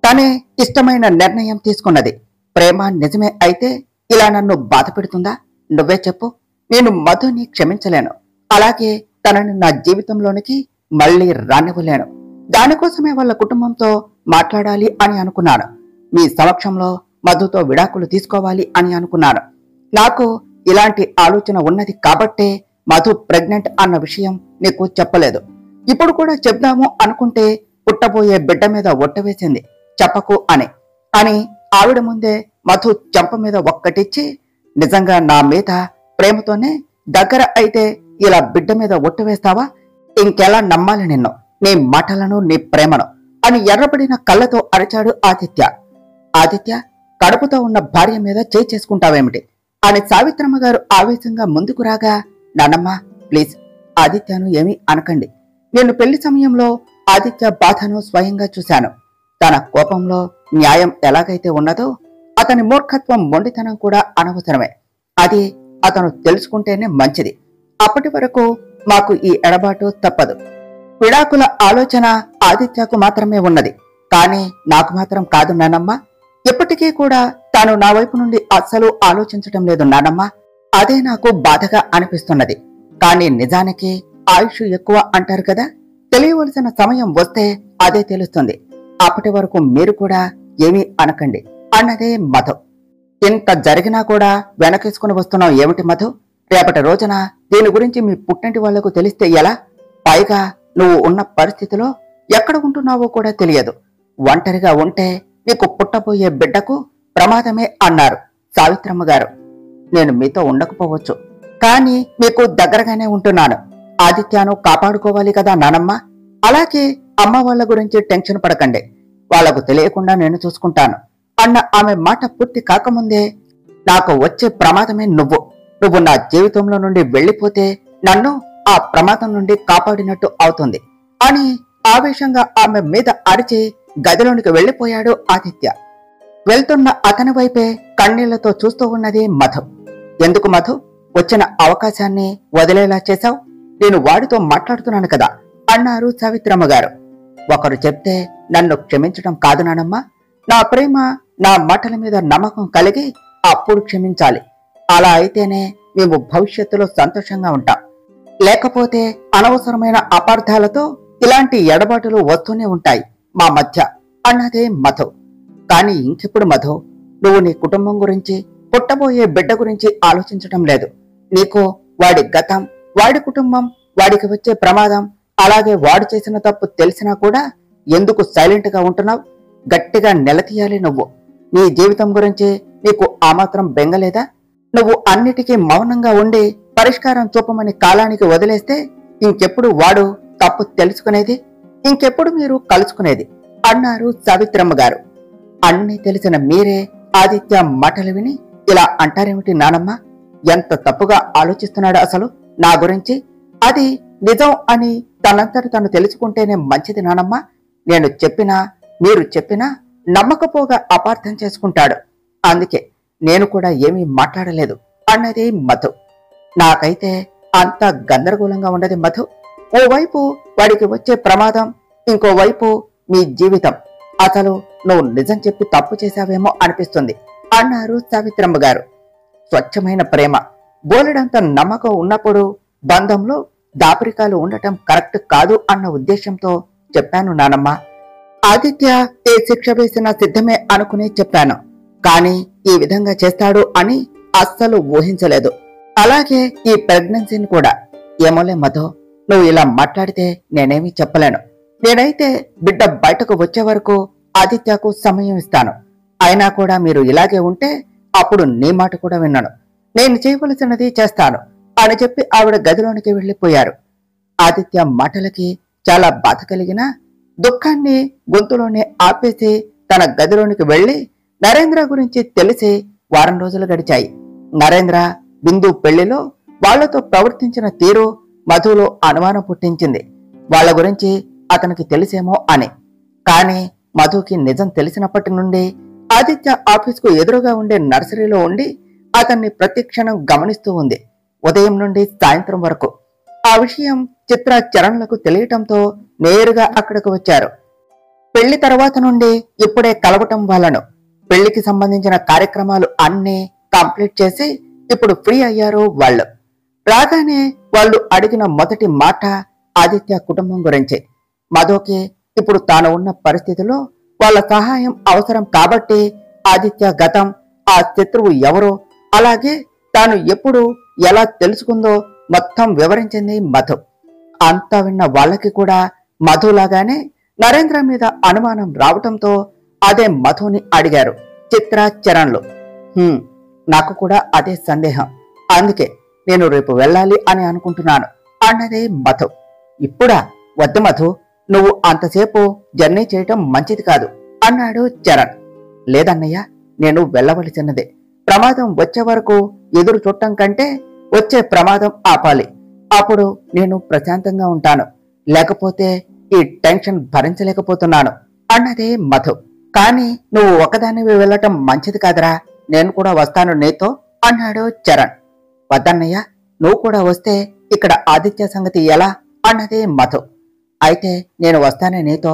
S1: తనే ఇష్టమైన నిర్ణయం తీసుకున్నది. ప్రేమ నిజమే అయితే ఇలా నన్ను బాధ పెడుతుందా? నువ్వే చెప్పు. నేను మధుని క్షమించలేను. అలాగే తనని నా జీవితంలోనికి మళ్ళీ రానివ్వలేను. దానికోసమే వాళ్ళ కుటుంబంతో మాట్లాడాలి అని అనుకున్నాను. మీ సమక్షంలో మధుతో విడాకులు తీసుకోవాలి అని అనుకున్నాను. నాకు ఇలాంటి ఆలోచన ఉన్నది కాబట్టే మధు ప్రెగ్నెంట్ అన్న విషయం నీకు చెప్పలేదు. ఇప్పుడు కూడా చెప్దాము అనుకుంటే పుట్టబోయే బిడ్డ మీద ఒట్టు వేసింది, చెప్పకు అని ఆవిడ ముందే మధు చెంప మీద ఒక్కటిచ్చి, నిజంగా నా మీద ప్రేమతోనే దగ్గర అయితే ఇలా బిడ్డ మీద ఒట్టు వేస్తావా? ఇంకెలా నమ్మాలి నిన్ను, నీ మాటలను, నీ ప్రేమను అని ఎర్రబడిన కళ్ళతో అరిచాడు ఆదిత్య. ఆదిత్య, కడుపుతో ఉన్న భార్య మీద చేయి చేసుకుంటావేమిటి అని సావిత్రమ్మ గారు ఆవేశంగా ముందుకు రాగా, నానమ్మ ప్లీజ్ ఆదిత్యను ఏమీ అనకండి. నేను పెళ్లి సమయంలో ఆదిత్య బాధను స్వయంగా చూశాను. తన కోపంలో న్యాయం ఎలాగైతే ఉన్నదో అతని మూర్ఖత్వం, మొండితనం కూడా అనవసరమే. అది అతను తెలుసుకుంటేనే మంచిది. అప్పటి వరకు మాకు ఈ ఎడబాటు తప్పదు. విడాకుల ఆలోచన ఆదిత్యకు మాత్రమే ఉన్నది, కానీ నాకు మాత్రం కాదు నానమ్మ. ఎప్పటికీ కూడా తాను నా వైపు నుండి అస్సలు ఆలోచించటం లేదు నానమ్మ. అదే నాకు బాధగా అనిపిస్తున్నది. కానీ నిజానికి ఆయుష్ ఎక్కువ అంటారు కదా, తెలియవలసిన సమయం వస్తే అదే తెలుస్తుంది. అప్పటి వరకు మీరు కూడా ఏమీ అనకండి అన్నదే మధు. ఇంత జరిగినా కూడా వెనకేసుకుని వస్తున్నావు ఏమిటి మధు? రేపటి రోజున దీని గురించి మీ పుట్టింటి వాళ్లకు తెలిస్తే ఎలా? పైగా నువ్వు ఉన్న పరిస్థితిలో ఎక్కడ ఉంటున్నావో కూడా తెలియదు. ఒంటరిగా ఉంటే నీకు పుట్టబోయే బిడ్డకు ప్రమాదమే అన్నారు సావిత్రమ్మ గారు. నేను మీతో ఉండకపోవచ్చు, కానీ మీకు దగ్గరగానే ఉంటున్నాను. ఆదిత్యను కాపాడుకోవాలి కదా నానమ్మ. అలాగే అమ్మ వాళ్ళ గురించి టెన్షన్ పడకండి, వాళ్లకు తెలియకుండా నేను చూసుకుంటాను అన్న ఆమె మాట పూర్తి కాకముందే, నాకు వచ్చే ప్రమాదమే నువ్వు నా జీవితంలో నుండి వెళ్లిపోతే నన్ను ఆ ప్రమాదం నుండి కాపాడినట్టు అవుతుంది అని ఆవేశంగా ఆమె మీద అరిచి గదిలోనికి వెళ్లిపోయాడు ఆదిత్య. వెళ్తున్న అతని వైపే కన్నీళ్లతో చూస్తూ ఉన్నది మధు. ఎందుకు మధు, వచ్చిన అవకాశాన్ని వదిలేలా చేశావు? నేను వాడితో మాట్లాడుతున్నాను కదా అన్నారు సావిత్రమ్మ గారు. ఒకరు చెప్తే నన్ను క్షమించటం కాదు నానమ్మ. నా ప్రేమ, నా మాటల మీద నమ్మకం కలిగి అప్పుడు క్షమించాలి. అలా అయితేనే మేము భవిష్యత్తులో సంతోషంగా ఉంటాం. లేకపోతే అనవసరమైన అపార్థాలతో ఇలాంటి ఎడబాటులు వస్తూనే ఉంటాయి మా మధ్య అన్నదే మధు. కాని ఇంకెప్పుడు మధు, నువ్వు నీ కుటుంబం గురించి, పుట్టబోయే బిడ్డ గురించి ఆలోచించటం లేదు. నీకు వాడి గతం, వాడి కుటుంబం, వాడికి వచ్చే ప్రమాదం, అలాగే వాడు చేసిన తప్పు తెలిసినా కూడా ఎందుకు సైలెంట్ గా ఉంటున్నావు? గట్టిగా నిలదీయాలి నువ్వు. నీ జీవితం గురించి నీకు ఆ మాత్రం బెంగలేదా? నువ్వు అన్నిటికీ మౌనంగా ఉండి పరిష్కారం చూపమని కాలానికి వదిలేస్తే ఇంకెప్పుడు వాడు తప్పు తెలుసుకునేది, ఇంకెప్పుడు మీరు కలుసుకునేది అన్నారు సావిత్రమ్మ గారు. అన్నీ తెలిసిన మీరే ఆదిత్య మాటలు విని ఇలా అంటారేమిటి నానమ్మ? ఎంత తప్పుగా ఆలోచిస్తున్నాడు అసలు నా గురించి. అది నిజం అని తనంతట తను తెలుసుకుంటేనే మంచిది నానమ్మ. నేను చెప్పినా, మీరు చెప్పినా నమ్మకపోగా అపార్థం చేసుకుంటాడు. అందుకే నేను కూడా ఏమీ మాట్లాడలేదు అన్నది మధు. నాకైతే అంత గందరగోళంగా ఉండదు మధు. ఓవైపు వాడికి వచ్చే ప్రమాదం, ఇంకోవైపు మీ జీవితం. అసలు నువ్వు నిజం చెప్పి తప్పు చేశావేమో అనిపిస్తుంది అన్నారు సావిత్రమ్మ గారు. స్వచ్ఛమైన ప్రేమ, బోలెడంత నమ్మకం ఉన్నప్పుడు బంధంలో దాపరికాలు ఉండటం కరెక్ట్ కాదు అన్న ఉద్దేశంతో చెప్పాను నానమ్మ. ఆదిత్య ఏ శిక్ష వేసినా సిద్ధమే అనుకుని చెప్పాను. కానీ ఈ విధంగా చేస్తాడు అని అస్సలు ఊహించలేదు. అలాగే ఈ ప్రెగ్నెన్సీని కూడా. ఏమోలే మధు, నువ్వు ఇలా మాట్లాడితే నేనేమీ చెప్పలేను. నేనైతే బిడ్డ బయటకు వచ్చే వరకు ఆదిత్యకు సమయం ఇస్తాను. అయినా కూడా మీరు ఇలాగే ఉంటే అప్పుడు నీ మాట కూడా విన్నాను. నేను చేయవలసినది చేస్తాను అని చెప్పి ఆవిడ గదిలోనికి వెళ్లిపోయారు. ఆదిత్య మాటలకి చాలా బాధ కలిగిన దుఃఖాన్ని గొంతులోనే ఆపేసి తన గదిలోనికి వెళ్లి నరేంద్ర గురించి తెలిసి వారం రోజులు గడిచాయి. నరేంద్ర, బిందు పెళ్లిలో వాళ్లతో ప్రవర్తించిన తీరు మధులో అనుమానం పుట్టించింది. వాళ్ళ గురించి అతనికి తెలిసేమో అని. కానీ మధుకి నిజం తెలిసినప్పటి నుండి ఆదిత్య ఆఫీస్కు ఎదురుగా ఉండే నర్సరీలో ఉండి అతన్ని ప్రతిక్షణం గమనిస్తూ ఉంది, ఉదయం నుండి సాయంత్రం వరకు. ఆ విషయం చిత్ర చరణ్లకు తెలియటంతో నేరుగా అక్కడికి వచ్చారు. పెళ్లి తర్వాత నుండి ఇప్పుడే కలవటం వలను పెళ్లికి సంబంధించిన కార్యక్రమాలు అన్నీ కంప్లీట్ చేసి ఇప్పుడు ఫ్రీ అయ్యారు వాళ్ళు. రాగానే వాళ్ళు అడిగిన మొదటి మాట ఆదిత్య కుటుంబం గురించి. మధుకి ఇప్పుడు తాను ఉన్న పరిస్థితిలో వాళ్ళ సహాయం అవసరం కాబట్టి ఆదిత్య గతం, ఆ శత్రువు ఎవరో, అలాగే తాను ఎప్పుడు ఎలా తెలుసుకుందో మొత్తం వివరించింది మధు. అంతా విన్న వాళ్ళకి కూడా మధులాగానే నరేంద్ర మీద అనుమానం రావటంతో అదే మధుని అడిగారు చిత్ర చరణ్లు. నాకు కూడా అదే సందేహం, అందుకే నేను రేపు వెళ్ళాలి అని అనుకుంటున్నాను అన్నదే మధు. ఇప్పుడా? వద్దు మధు, నువ్వు అంతసేపు జర్నీ చేయటం మంచిది కాదు అన్నాడు చరణ్. లేదన్నయ్య, నేను వెళ్ళవలసినదే. ప్రమాదం వచ్చే వరకు ఎదురు చూడటం కంటే వచ్చే ప్రమాదం ఆపాలి. అప్పుడు నేను ప్రశాంతంగా ఉంటాను. లేకపోతే ఈ టెన్షన్ భరించలేకపోతున్నాను అన్నదే మధు. కానీ నువ్వు ఒకదానివి వెళ్ళటం మంచిది కాదురా, నేను కూడా వస్తాను నీతో అన్నాడు చరణ్. వద్దన్నయ్య, నువ్వు కూడా వస్తే ఇక్కడ ఆదిత్య సంగతి ఎలా అన్నదే మధు. అయితే నేను వస్తానే నీతో,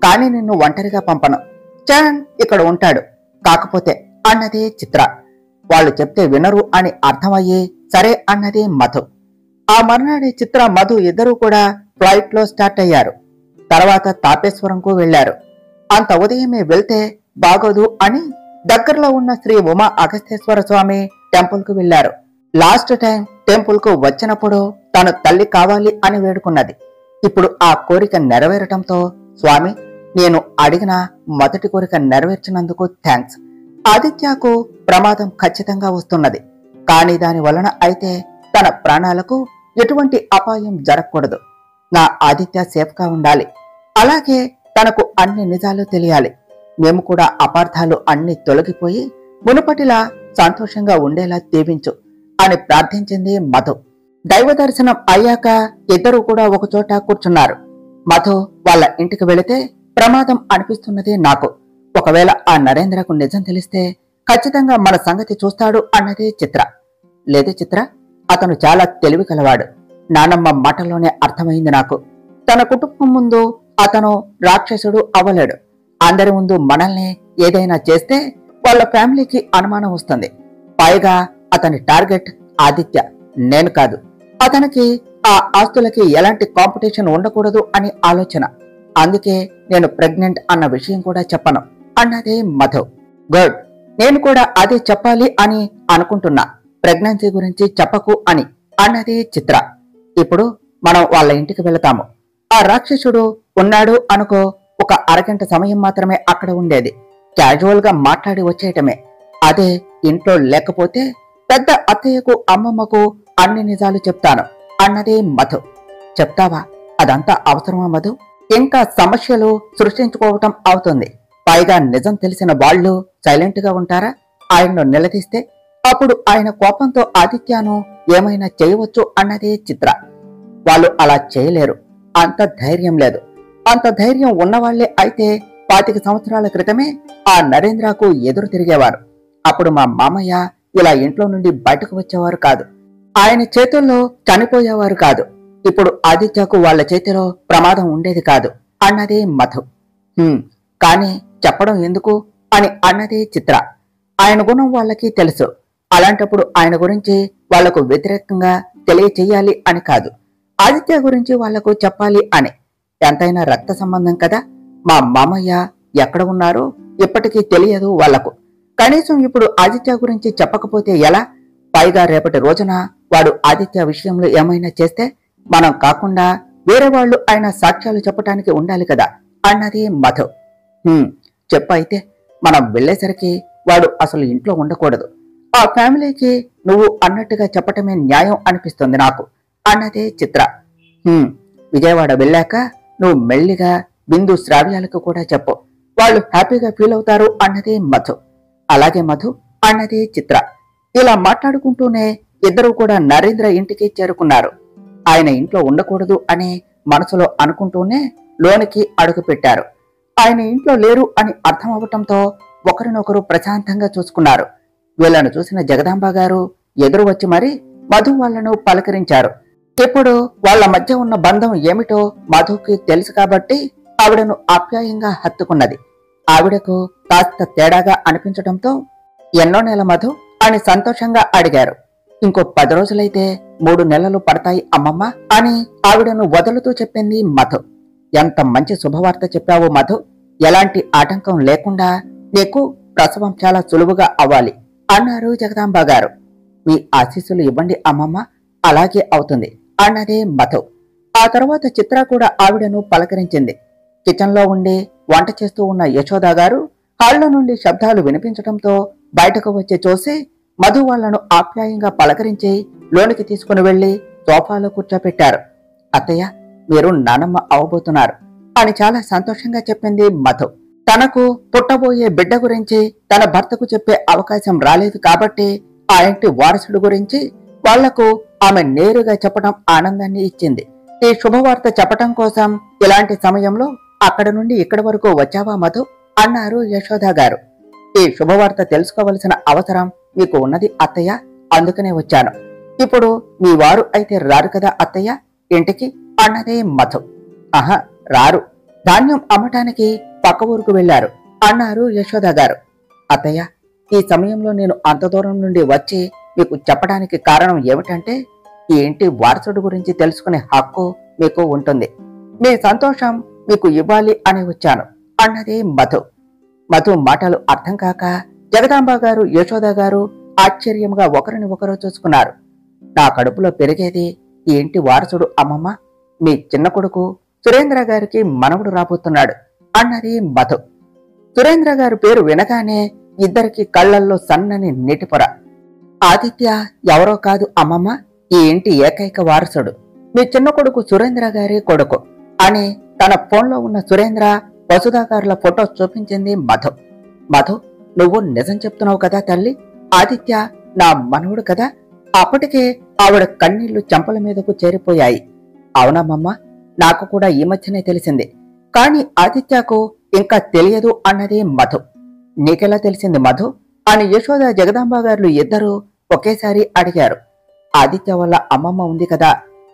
S1: కానీ నిన్ను ఒంటరిగా పంపను. చరణ్ ఇక్కడ ఉంటాడు కాకపోతే అన్నదే చిత్ర. వాళ్ళు చెప్తే వినరు అని అర్థమయ్యి సరే అన్నదే మధు. ఆ మర్నాడే చిత్ర మధు ఇద్దరూ కూడా ఫ్లైట్ లో స్టార్ట్ అయ్యారు. తర్వాత తాపేశ్వరంకు వెళ్లారు. అంత ఉదయమే వెళ్తే బాగోదు అని దగ్గరలో ఉన్న శ్రీ ఉమా అగస్తేశ్వర స్వామి టెంపుల్ కు వెళ్లారు. లాస్ట్ టైం టెంపుల్ కు వచ్చినప్పుడు తను తల్లి కావాలి అని వేడుకున్నది. ఇప్పుడు ఆ కోరిక నెరవేరటంతో స్వామి, నేను అడిగిన మొదటి కోరిక నెరవేర్చినందుకు థ్యాంక్స్. ఆదిత్యకు ప్రమాదం ఖచ్చితంగా వస్తున్నది, కానీ దాని వలన అయితే తన ప్రాణాలకు ఎటువంటి అపాయం జరగకూడదు. నా ఆదిత్య సేఫ్ గా ఉండాలి. అలాగే తనకు అన్ని నిజాలు తెలియాలి. మేము కూడా అపార్థాలు అన్ని తొలగిపోయి మునుపటిలా సంతోషంగా ఉండేలా దీవించు అని ప్రార్థించింది మధు. దైవ దర్శనం అయ్యాక ఇద్దరు కూడా ఒకచోట కూర్చున్నారు. మధు వాళ్ళ ఇంటికి వెళితే ప్రమాదం అనిపిస్తున్నది నాకు. ఒకవేళ ఆ నరేంద్రకు నిజం తెలిస్తే ఖచ్చితంగా మన సంగతి చూస్తాడు అన్నది చిత్ర. లేదు చిత్ర, అతను చాలా తెలివి కలవాడు. నానమ్మ మాటల్లోనే అర్థమైంది నాకు. తన కుటుంబం ముందు అతను రాక్షసుడు అవ్వలేడు. అందరి ముందు మనల్ని ఏదైనా చేస్తే వాళ్ళ ఫ్యామిలీకి అనుమానం వస్తుంది. పైగా అతని టార్గెట్ ఆదిత్య, నేను కాదు. అతనికి ఆ ఆస్తులకి ఎలాంటి కాంపిటీషన్ ఉండకూడదు అని ఆలోచన. అందుకే నేను ప్రెగ్నెంట్ అన్న విషయం కూడా చెప్పను అన్నదే మధు. గుడ్, నేను కూడా అదే చెప్పాలి అని అనుకుంటున్నా. ప్రెగ్నెన్సీ గురించి చెప్పకు అని అన్నది చిత్ర. ఇప్పుడు మనం వాళ్ళ ఇంటికి వెళతాము. ఆ రాక్షసుడు ఉన్నాడు అనుకో, ఒక అరగంట సమయం మాత్రమే అక్కడ ఉండేది. క్యాజువల్ గా మాట్లాడి వచ్చేయటమే. అదే ఇంట్లో లేకపోతే పెద్ద అత్తయ్యకు అమ్మమ్మకు అన్ని నిజాలు చెప్తాను అన్నదే మధు. చెప్తావా? అదంతా అవసరమా మధు? ఇంకా సమస్యలు సృష్టించుకోవటం అవుతుంది. పైగా నిజం తెలిసిన వాళ్ళు సైలెంట్ గా ఉంటారా? ఆయన్ను నిలదీస్తే అప్పుడు ఆయన కోపంతో ఆదిత్యను ఏమైనా చేయవచ్చు అన్నదే చిత్ర. వాళ్ళు అలా చేయలేరు. అంత ధైర్యం లేదు. అంత ధైర్యం ఉన్నవాళ్లే అయితే 25 సంవత్సరాల క్రితమే ఆ నరేంద్రకు ఎదురు తిరిగేవారు. అప్పుడు మా మామయ్య ఇలా ఇంట్లో నుండి బయటకు వచ్చేవారు కాదు. ఆయన చేతుల్లో చనిపోయేవారు కాదు. ఇప్పుడు ఆదిత్యకు వాళ్ళ చేతిలో ప్రమాదం ఉండేది కాదు అన్నదే మధు. కానీ చెప్పడం ఎందుకు అని అన్నదే చిత్ర. ఆయన గుణం వాళ్ళకి తెలుసు. అలాంటప్పుడు ఆయన గురించి వాళ్లకు వ్యతిరేకంగా తెలియచేయాలి అని కాదు, ఆదిత్య గురించి వాళ్లకు చెప్పాలి అని. ఎంతైనా రక్త సంబంధం కదా. మా మామయ్య ఎక్కడ ఉన్నారో ఇప్పటికీ తెలియదు వాళ్లకు. కనీసం ఇప్పుడు ఆదిత్య గురించి చెప్పకపోతే ఎలా? పైగా రేపటి రోజున వాడు ఆదిత్య విషయంలో ఏమైనా చేస్తే మనం కాకుండా వేరే వాళ్ళు ఆయన సాక్ష్యాలు చెప్పటానికి ఉండాలి కదా అన్నది మధు. చెప్పు అయితే, మనం వెళ్లేసరికి వాడు అసలు ఇంట్లో ఉండకూడదు. ఆ ఫ్యామిలీకి నువ్వు అన్నట్టుగా చెప్పటమే న్యాయం అనిపిస్తుంది నాకు అన్నదే చిత్ర. విజయవాడ వెళ్ళాక నువ్వు మెల్లిగా బిందు శ్రావ్యాలకు కూడా చెప్పు. వాళ్ళు హ్యాపీగా ఫీల్ అవుతారు అన్నదే మధు. అలాగే మధు అన్నదే చిత్ర. ఇలా మాట్లాడుకుంటూనే ఇద్దరు కూడా నరేంద్ర ఇంటికి చేరుకున్నారు. ఆయన ఇంట్లో ఉండకూడదు అని మనసులో అనుకుంటూనే లోనికి అడుగు పెట్టారు. ఆయన ఇంట్లో లేరు అని అర్థం అవటంతో ఒకరినొకరు ప్రశాంతంగా చూసుకున్నారు. వీళ్లను చూసిన జగదాంబ గారు ఎదురు వచ్చి మరీ మధు వాళ్లను పలకరించారు. ఇప్పుడు వాళ్ల మధ్య ఉన్న బంధం ఏమిటో మధుకి తెలుసు కాబట్టి ఆవిడను ఆప్యాయంగా హత్తుకున్నది. ఆవిడకు కాస్త తేడాగా అనిపించటంతో ఎన్నో నెల మధు అని సంతోషంగా అడిగారు. ఇంకో 10 రోజులైతే 3 నెలలు పడతాయి అమ్మమ్మ అని ఆవిడను వదులుతూ చెప్పింది మధు. ఎంత మంచి శుభవార్త చెప్పావో మధు, ఎలాంటి ఆటంకం లేకుండా నీకు ప్రసవం చాలా సులువుగా అవ్వాలి అన్నారు జగదాంబ గారు. మీ ఆశీస్సులు ఇవ్వండి అమ్మమ్మ, అలాగే అవుతుంది అన్నదే మధు. ఆ తర్వాత చిత్ర కూడా ఆవిడను పలకరించింది. కిచెన్లో ఉండి వంట చేస్తూ ఉన్న యశోద గారు హాల్లో నుండి శబ్దాలు వినిపించటంతో బయటకు వచ్చి చూసి మధు వాళ్లను ఆప్యాయంగా పలకరించి లోనికి తీసుకుని వెళ్లి సోఫాలో కూర్చోపెట్టారు. అత్తయ్య, మీరు నానమ్మ అవబోతున్నారు అని చాలా సంతోషంగా చెప్పింది మధు. తనకు పుట్టబోయే బిడ్డ గురించి తన భర్తకు చెప్పే అవకాశం రాలేదు కాబట్టి ఆ ఇంటి వారసుడు గురించి వాళ్లకు ఆమె నేరుగా చెప్పడం ఆనందాన్ని ఇచ్చింది. ఈ శుభవార్త చెప్పటం కోసం ఇలాంటి సమయంలో అక్కడ నుండి ఇక్కడి వరకు వచ్చావా మధు అన్నారు యశోద గారు. ఈ శుభవార్త తెలుసుకోవలసిన అవసరం మీకు ఉన్నది అత్తయ్య, అందుకనే వచ్చాను. ఇప్పుడు మీ వారు అయితే రారు కదా అత్తయ్య ఇంటికి అన్నదే మధు. ఆహా, రారు, ధాన్యం అమ్మటానికి పక్క ఊరుకు వెళ్లారు అన్నారు యశోద గారు. అత్తయ్య, ఈ సమయంలో నేను అంత దూరం నుండి వచ్చి మీకు చెప్పడానికి కారణం ఏమిటంటే ఈ ఇంటి వారసుడు గురించి తెలుసుకునే హక్కు మీకు ఉంటుంది. మీ సంతోషం మీకు ఇవ్వాలి అని వచ్చాను అన్నది మధు. మధు మాటలు అర్థం కాక జగదాంబ గారు యశోద గారు ఆశ్చర్యంగా ఒకరిని ఒకరు చూసుకున్నారు. నా కడుపులో పెరిగేది ఈ ఇంటి వారసుడు అమ్మమ్మ, మీ చిన్న కొడుకు సురేంద్ర గారికి మనవడు రాబోతున్నాడు అన్నది మధు. సురేంద్ర గారి పేరు వినగానే ఇద్దరికి కళ్లల్లో సన్నని నీటిపొర. ఆదిత్య ఎవరో కాదు అమ్మమ్మ, ఈ ఇంటి ఏకైక వారసుడు, మీ చిన్న కొడుకు సురేంద్ర గారి కొడుకు అని తన ఫోన్లో ఉన్న సురేంద్ర వసుధాగారుల ఫోటో చూపించింది మధు. మధు, నువ్వు నిజం చెప్తున్నావు కదా తల్లి, ఆదిత్య నా మనవుడు కదా? అప్పటికే ఆవిడ కన్నీళ్లు చెంపల మీదకు చేరిపోయాయి. అవునమ్మమ్మ, నాకు కూడా ఈ మధ్యనే తెలిసింది, కాని ఆదిత్యకు ఇంకా తెలియదు అన్నది మధు. నీకెలా తెలిసింది మధు అని యశోద జగదాంబ గారు ఇద్దరూ ఒకేసారి అడిగారు. ఆదిత్య వల్ల అమ్మమ్మ ఉంది కదా,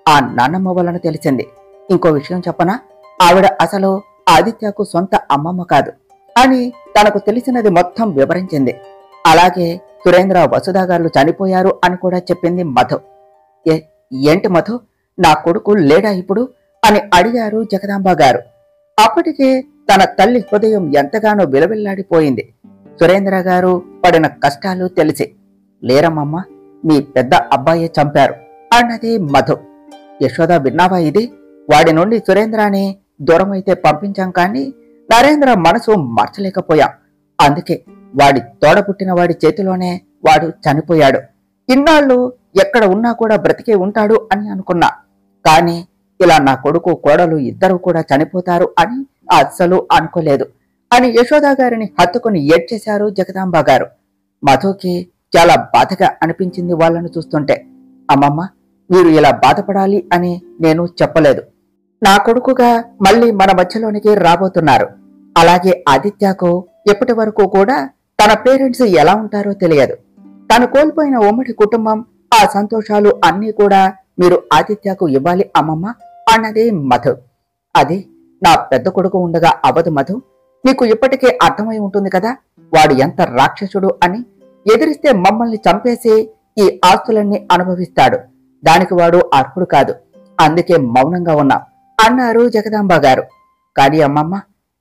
S1: ఆ నాన్నమ్మ వలన తెలిసింది. ఇంకో విషయం చెప్పనా, ఆవిడ అసలు ఆదిత్యకు సొంత అమ్మమ్మ కాదు అని తనకు తెలిసినది మొత్తం వివరించింది. అలాగే సురేంద్ర వసుధ గారు చనిపోయారు అని కూడా చెప్పింది మధు. ఏంటి మధు, నా కొడుకు లేడా ఇప్పుడు అని అడిగారు జగదాంబ గారు. అప్పటికే తన తల్లి హృదయం ఎంతగానో విలవిల్లాడిపోయింది. సురేంద్ర గారు పడిన కష్టాలు తెలిసి, లేరమ్మమ్మ, మీ పెద్ద అబ్బాయే చంపారు అన్నది మధు. యశోద, విన్నావా ఇది? వాడి నుండి సురేంద్రాని దూరమైతే పంపించాం కానీ నరేంద్ర మనసు మార్చలేకపోయాం. అందుకే వాడి తోడపుట్టిన వాడి చేతిలోనే వాడు చనిపోయాడు. ఇన్నాళ్ళు ఎక్కడ ఉన్నా కూడా బ్రతికే ఉంటాడు అని అనుకున్నా, కానీ ఇలా నా కొడుకు కోడలు ఇద్దరు కూడా చనిపోతారు అని అస్సలు అనుకోలేదు అని యశోద గారిని హత్తుకుని ఏడ్చేశారు జగదాంబ గారు. మధుకి చాలా బాధగా అనిపించింది వాళ్ళను చూస్తుంటే. అమ్మమ్మ, మీరు ఇలా బాధపడాలి అని నేను చెప్పలేదు. నా కొడుకుగా మళ్ళీ మన మధ్యలోనికి రాబోతున్నారు. అలాగే ఆదిత్యకు ఎప్పటి వరకు కూడా తన పేరెంట్స్ ఎలా ఉంటారో తెలియదు. తను కోల్పోయిన ఉమ్మడి కుటుంబం, ఆ సంతోషాలు అన్నీ కూడా మీరు ఆదిత్యకు ఇవ్వాలి అమ్మమ్మ అన్నది మధు. అది నా పెద్ద కొడుకు ఉండగా అవదు మధు, నీకు ఇప్పటికే అర్థమై ఉంటుంది కదా వాడు ఎంత రాక్షసుడు అని. ఎదిరిస్తే మమ్మల్ని చంపేసి ఈ ఆస్తులన్నీ అనుభవిస్తాడు. దానికి వాడు అర్హుడు కాదు, అందుకే మౌనంగా ఉన్నాం అన్నారు జగదాంబ గారు. కానీ అమ్మమ్మ,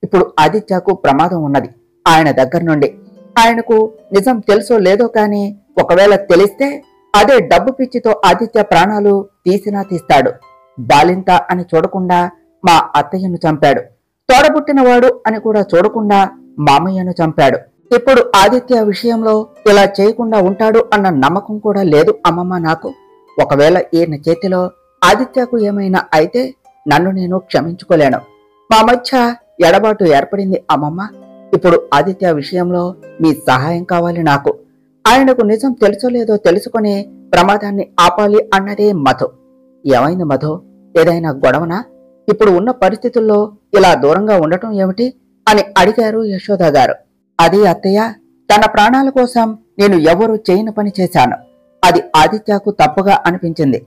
S1: ఇప్పుడు ఆదిత్యకు ప్రమాదం ఉన్నది ఆయన దగ్గర నుండి. ఆయనకు నిజం తెలుసో లేదో కాని ఒకవేళ తెలిస్తే అదే డబ్బు పిచ్చితో ఆదిత్య ప్రాణాలు తీసినా తీస్తాడు. బాలింత అని చూడకుండా మా అత్తయ్యను చంపాడు, తోడబుట్టినవాడు అని కూడా చూడకుండా మామయ్యను చంపాడు. ఇప్పుడు ఆదిత్య విషయంలో ఇలా చేయకుండా ఉంటాడు అన్న నమ్మకం కూడా లేదు అమ్మమ్మ నాకు. ఒకవేళ ఈయన చేతిలో ఆదిత్యకు ఏమైనా అయితే నన్ను నేను క్షమించుకోలేను. మా మధ్య ఎడబాటు ఏర్పడింది అమ్మమ్మ. ఇప్పుడు ఆదిత్య విషయంలో మీ సహాయం కావాలి నాకు. ఆయనకు నిజం తెలుసో లేదో తెలుసుకుని ప్రమాదాన్ని ఆపాలి అన్నదే మధు. ఏమైంది మధు? ఏదైనా గొడవనా? ఇప్పుడు ఉన్న పరిస్థితుల్లో ఇలా దూరంగా ఉండటం ఏమిటి అని అడిగారు యశోద గారు. అది అత్తయ్య, తన ప్రాణాల కోసం నేను ఎవరూ చేయని పని చేశాను. అది ఆదిత్యకు తప్పుగా అనిపించింది.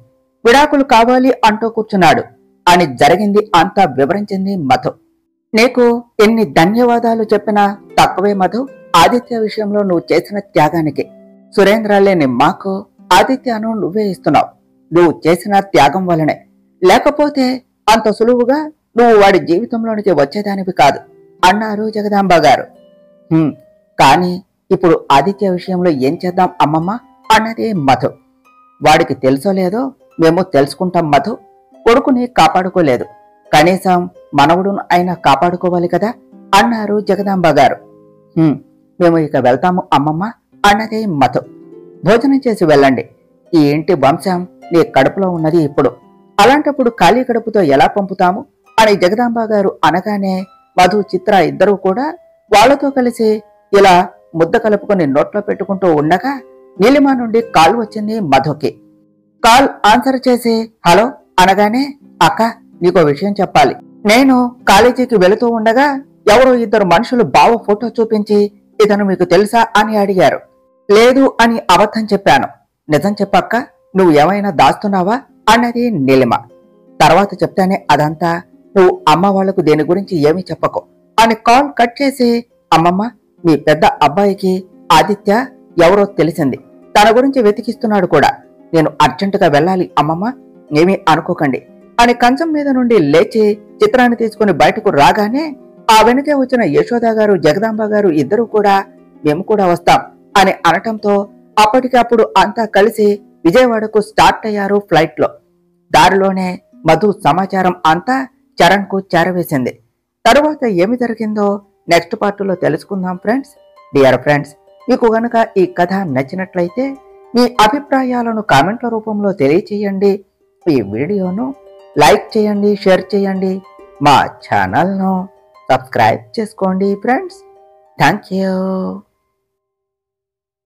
S1: విడాకులు కావాలి అంటూ కూర్చున్నాడు అని జరిగింది అంతా వివరించింది మధు. నీకు ఎన్ని ధన్యవాదాలు చెప్పినా తక్కువే మధు, ఆదిత్య విషయంలో నువ్వు చేసిన త్యాగానికి. సురేంద్ర లేని మాకు ఆదిత్యను నువ్వే ఇస్తున్నావు. నువ్వు చేసిన త్యాగం వలనే, లేకపోతే అంత సులువుగా నువ్వు వాడి జీవితంలోనికి వచ్చేదానివి కాదు అన్నారు జగదాంబ గారు. కానీ ఇప్పుడు ఆదిత్య విషయంలో ఏం చేద్దాం అమ్మమ్మ అన్నది మధు. వాడికి తెలుసో లేదో మేము తెలుసుకుంటాం మధు. కొడుకుని కాపాడుకోలేదు, కనీసం మనవడును అయినా కాపాడుకోవాలి కదా అన్నారు జగదాంబ గారు. మేము ఇక వెళ్తాము అమ్మమ్మ అన్నది మధు. భోజనం చేసి వెళ్ళండి. ఈ ఇంటి వంశం నీ కడుపులో ఉన్నది ఇప్పుడు. అలాంటప్పుడు ఖాళీ కడుపుతో ఎలా పంపుతాము అని జగదాంబ గారు అనగానే మధు, చిత్ర ఇద్దరూ కూడా వాళ్లతో కలిసి ఇలా ముద్ద కలుపుకొని నోట్లో పెట్టుకుంటూ ఉండగా నీలిమ నుండి కాల్ వచ్చింది మధుకి. కాల్ ఆన్సర్ చేసి హలో అనగానే, అక్క నీకో విషయం చెప్పాలి. నేను కాలేజీకి వెళుతూ ఉండగా ఎవరో ఇద్దరు మనుషులు బావ ఫోటో చూపించి ఇతను మీకు తెలుసా అని అడిగారు. లేదు అని అబద్ధం చెప్పాను. నిజం చెప్పక్క, నువ్వు ఏమైనా దాస్తున్నావా అన్నది నీలిమ. తర్వాత చెప్తానే అదంతా, నువ్వు అమ్మ వాళ్లకు దేని గురించి ఏమీ చెప్పకు అని కాల్ కట్ చేసి, అమ్మమ్మ మీ పెద్ద అబ్బాయికి ఆదిత్య ఎవరో తెలిసింది, తన గురించి వెతికిస్తున్నాడు కూడా. నేను అర్జెంటుగా వెళ్ళాలి అమ్మమ్మ, ఏమీ అనుకోకండి అని కంచం మీద నుండి లేచి చిత్రాన్ని తీసుకుని బయటకు రాగానే ఆ వెనుకే వచ్చిన యశోద గారు, జగదాంబ గారు ఇద్దరూ కూడా మేము కూడా వస్తాం అని అనటంతో అప్పటికప్పుడు అంతా కలిసి విజయవాడకు స్టార్ట్ అయ్యారు ఫ్లైట్ లో. దారిలోనే మధు సమాచారం అంతా చరణ్ కు చేరవేసింది. తరువాత ఏమి జరిగిందో నెక్స్ట్ పార్ట్లో తెలుసుకుందాం ఫ్రెండ్స్. డియర్ ఫ్రెండ్స్, మీకు గనక ఈ కథ నచ్చినట్లయితే మీ అభిప్రాయాలను కామెంట్ల రూపంలో తెలియచేయండి. ఈ వీడియోను లైక్ చేయండి, షేర్ చేయండి, మా ఛానల్ను సబ్స్క్రైబ్ చేసుకోండి ఫ్రెండ్స్. Thank you.